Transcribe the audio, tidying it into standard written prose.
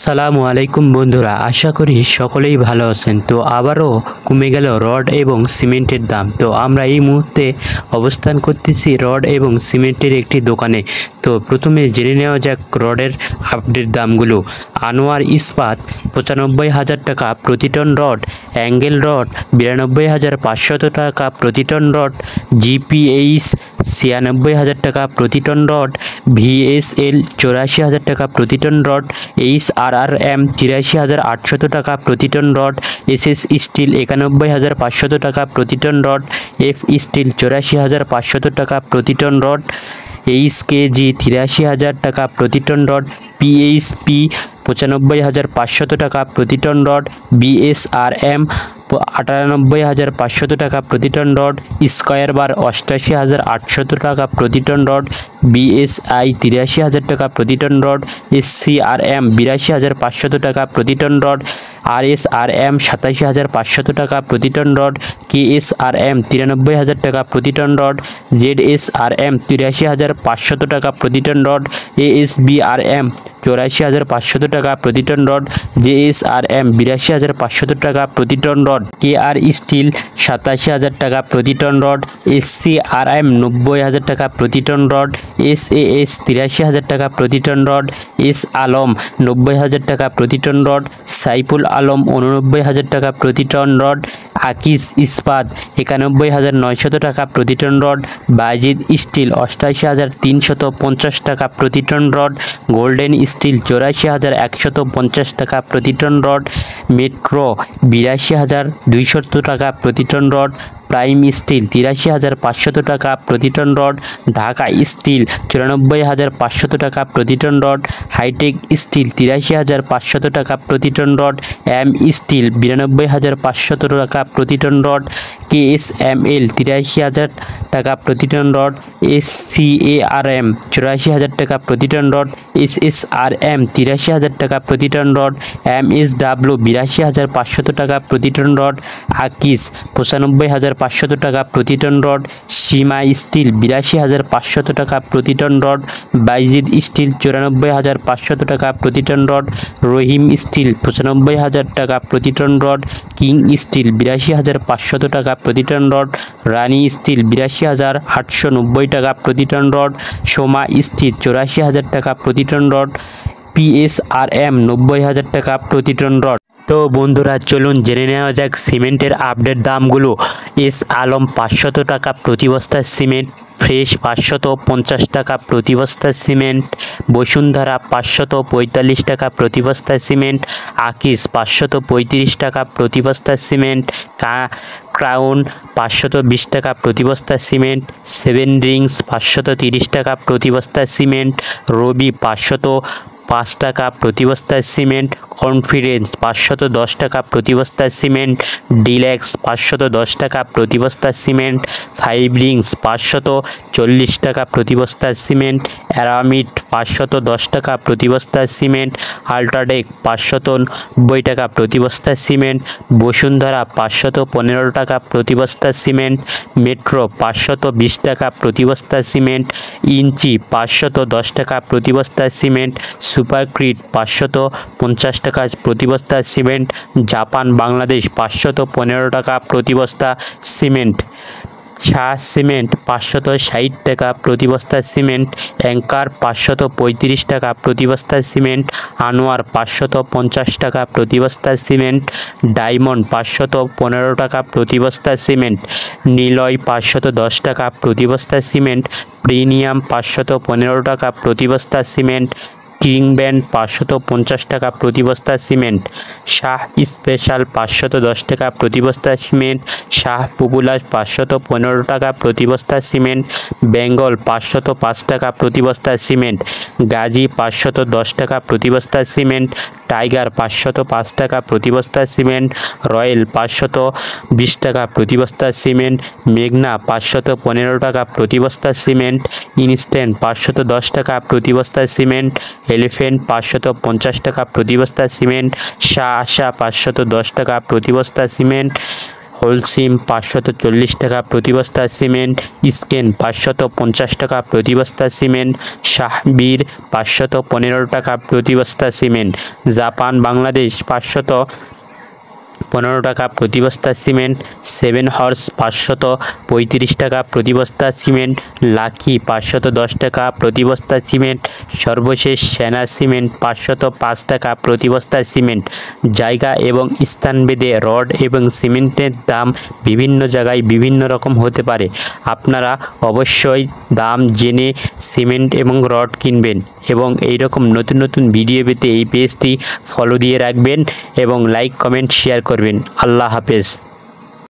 আসসালামু আলাইকুম বন্ধুরা, আশা করি সকলেই ভালো আছেন। তো আবারও কমে গেল রড এবং সিমেন্টের দাম। তো আমরা এই মুহূর্তে অবস্থান করতেছি রড এবং সিমেন্টের একটি দোকানে। তো প্রথমে জেনে নেওয়া যাক রডের আপডেট দামগুলো। আনোয়ার ইস্পাত ৯৫,০০০ টাকা প্রতি টন রড, অ্যাঙ্গেল রড ৯২,৫০০ টাকা প্রতি টন রড, জিপিএইচ ৯৬,০০০ টাকা প্রতি টন রড, ভিএসএল ৮৪,০০০ টাকা প্রতি টন রড, HRRM ৮৩,৮০০ টাকা প্রতি টন রড, SS স্টিল ৯১,৫০০ টাকা প্রতি টন রড, F স্টিল ৮৪,৫০০ টাকা প্রতি টন রড, HKG ৮৩,০০০ টাকা প্রতি টন রড, PHP ৯৫,৫০০ টাকা প্রতি টন রড, BSRM ৯৮,৫০০ টাকা প্রতি টন রড, স্কয়ার বার ৮৮,৮০০ টাকা প্রতি টন রড, BSI ৮৩,০০০ টাকা প্রতি টন রড, SCRM ৮২,৫০০ টাকা প্রতি টন রড, RSRM ৮৭,৫০০ টাকা প্রতি টন রড, KSRM ৯৩,০০০ টাকা প্রতি টন রড, ZSRM ৮৩,৫০০ টাকা প্রতি টন রড, ASBRM ৮৪,৫০০ টাকা প্রতি টন রড, JSRM ৮২,৫০০ টাকা প্রতি টন রড, KR স্টিল ৮৭,০০০ টাকা প্রতি টন রড, SCRM ৯০,০০০ টাকা প্রতি টন রড, SAS ৮৩,০০০ টাকা প্রতি টন রড, S আলম ৯০,০০০ টাকা প্রতি টন রড, সাইফুল আলম ৮৯,০০০ টাকা প্রতি টন রড, আকিজ ইস্পাত ৯১,৯০০ টাকা প্রতি টন রড, বাজিদ স্টিল ৮৮,৩৫০ টাকা প্রতি টন রড, গোল্ডেন স্টিল ৮৪,১৫০ টাকা প্রতি টন রড, মেট্রো ৮২,২০০ টাকা প্রতি টন রড, প্রাইম স্টিল ৮৩,৫০০ টাকা প্রতি টন রড, ঢাকা স্টিল ৯৪,৫০০ টাকা প্রতি টন রড, হাইটেক স্টিল ৮৩,৫০০ টাকা প্রতি টন রড, এম স্টিল ৯২,৫০০ টাকা প্রতি টন রড, KSML ৮৩,০০০ টাকা প্রতি টন রড, SCARM ৮৪,০০০ টাকা প্রতি টন রড, SSRM ৮৩,০০০ টাকা প্রতি টন রড, MSW ৮২,৫০০ টাকা প্রতি টন রড, আকিজ ৯৫,৫০০ টাকা প্রতি টন রড, সীমা স্টিল ৮২,৫০০ টাকা প্রতি টন রড, বাইজিদ স্টিল ৯৪,৫০০ টাকা প্রতি টন রড, রহিম স্টিল ৯৫,০০০ টাকা প্রতি টন রড, কিং স্টিল ৮২,৫০০ টাকা প্রতি টন রড, রানী স্টিল ৮২,৮৯০ টাকা প্রতি টন রড, সোমা স্টিল ৮৪,০০০ টাকা প্রতি টন রড, PSRM ৯০,০০০ টাকা প্রতি টন রড। তো বন্ধুরা, চলুন জেনে নেওয়া যাক সিমেন্টের আপডেট দামগুলো। এস আলম ৫০০ টাকা প্রতি বস্তা সিমেন্ট, ফ্রেশ ৫৫০ টাকা প্রতি বস্তা সিমেন্ট, বসুন্ধরা ৫৪৫ টাকা প্রতি বস্তা সিমেন্ট, আকিজ ৫৩৫ টাকা প্রতি বস্তা সিমেন্ট, ক্রাউন ৫২০ টাকা প্রতি বস্তা সিমেন্ট, সেভেন রিংস ৫৩০ টাকা প্রতি বস্তা সিমেন্ট, রবি ৫০৫ টাকা প্রতি বস্তা সিমেন্ট, কনফিডেন্স ৫১০ টাকা প্রতি বস্তা সিমেন্ট, ডিল্যাক্স ৫১০ টাকা প্রতি বস্তা সিমেন্ট, ফাইভ রিংস ৫৪০ টাকা প্রতি বস্তা সিমেন্ট, অ্যারামিড ৫১০ টাকা প্রতি বস্তা সিমেন্ট, আল্ট্রাটেক ৫৯০ টাকা প্রতি বস্তা সিমেন্ট, বসুন্ধরা ৫১৫ টাকা প্রতি বস্তা সিমেন্ট, মেট্রো ৫২০ টাকা প্রতি বস্তা সিমেন্ট, ইঞ্চি ৫১০ টাকা প্রতি বস্তা সিমেন্ট, সুপারক্রিট ৫৫০ টাকা প্রতি বস্তা সিমেন্ট, জাপান বাংলাদেশ ৫১৫ টাকা প্রতি বস্তা সিমেন্ট, শাহ সিমেন্ট ৫৬০ টাকা প্রতি বস্তা সিমেন্ট, অ্যাঙ্কার ৫৩৫ টাকা প্রতি বস্তা সিমেন্ট, আনোয়ার ৫৫০ টাকা প্রতি বস্তা সিমেন্ট, ডায়মন্ড ৫১৫ টাকা প্রতি বস্তা সিমেন্ট, নিলয় ৫১০ টাকা প্রতি বস্তা সিমেন্ট, প্রিমিয়াম ৫১৫ টাকা প্রতি বস্তা সিমেন্ট, কিং ব্যান্ড ৫৫০ টাকা প্রতি বস্তা সিমেন্ট, শাহ স্পেশাল ৫১০ টাকা প্রতি বস্তা সিমেন্ট, শাহ পপুলার ৫১৫ টাকা প্রতি বস্তা সিমেন্ট, বেঙ্গল ৫০৫ টাকা প্রতি বস্তা সিমেন্ট, গাজী ৫১০ টাকা প্রতি বস্তা সিমেন্ট, টাইগার ৫০৫ টাকা প্রতি বস্তা সিমেন্ট, রয়্যাল ৫২০ টাকা প্রতি বস্তা সিমেন্ট, মেঘনা ৫১৫ টাকা প্রতি বস্তা সিমেন্ট, ইনস্ট্যান্ট ৫১০ টাকা প্রতি বস্তা সিমেন্ট, এলিফেন্ট ৫৫০ টাকা প্রতি বস্তা সিমেন্ট, শাহ আশা ৫১০ টাকা প্রতি বস্তা সিমেন্ট, হোলসিম 540 টাকা প্রতি বস্তা সিমেন্ট, স্কেন 550 টাকা প্রতি বস্তা সিমেন্ট, শাহবীর 515 টাকা প্রতি বস্তা সিমেন্ট, জাপান বাংলাদেশ 515 টাকা প্রতি বস্তা সিমেন্ট, 7 হর্স 535 টাকা প্রতি বস্তা সিমেন্ট, লাকি 510 টাকা প্রতি বস্তা সিমেন্ট, সর্বশেষ সেনা সিমেন্ট 505 টাকা প্রতি বস্তা সিমেন্ট। জায়গা এবং স্থানভেদে রড এবং সিমেন্টের দাম বিভিন্ন জায়গায় বিভিন্ন রকম হতে পারে। আপনারা অবশ্যই দাম জেনে সিমেন্ট এবং রড কিনবেন এবং এই রকম নতুন নতুন ভিডিও পেতে এই পেজটি ফলো দিয়ে রাখবেন এবং লাইক কমেন্ট শেয়ার করবেন। আল্লাহ হাফেজ।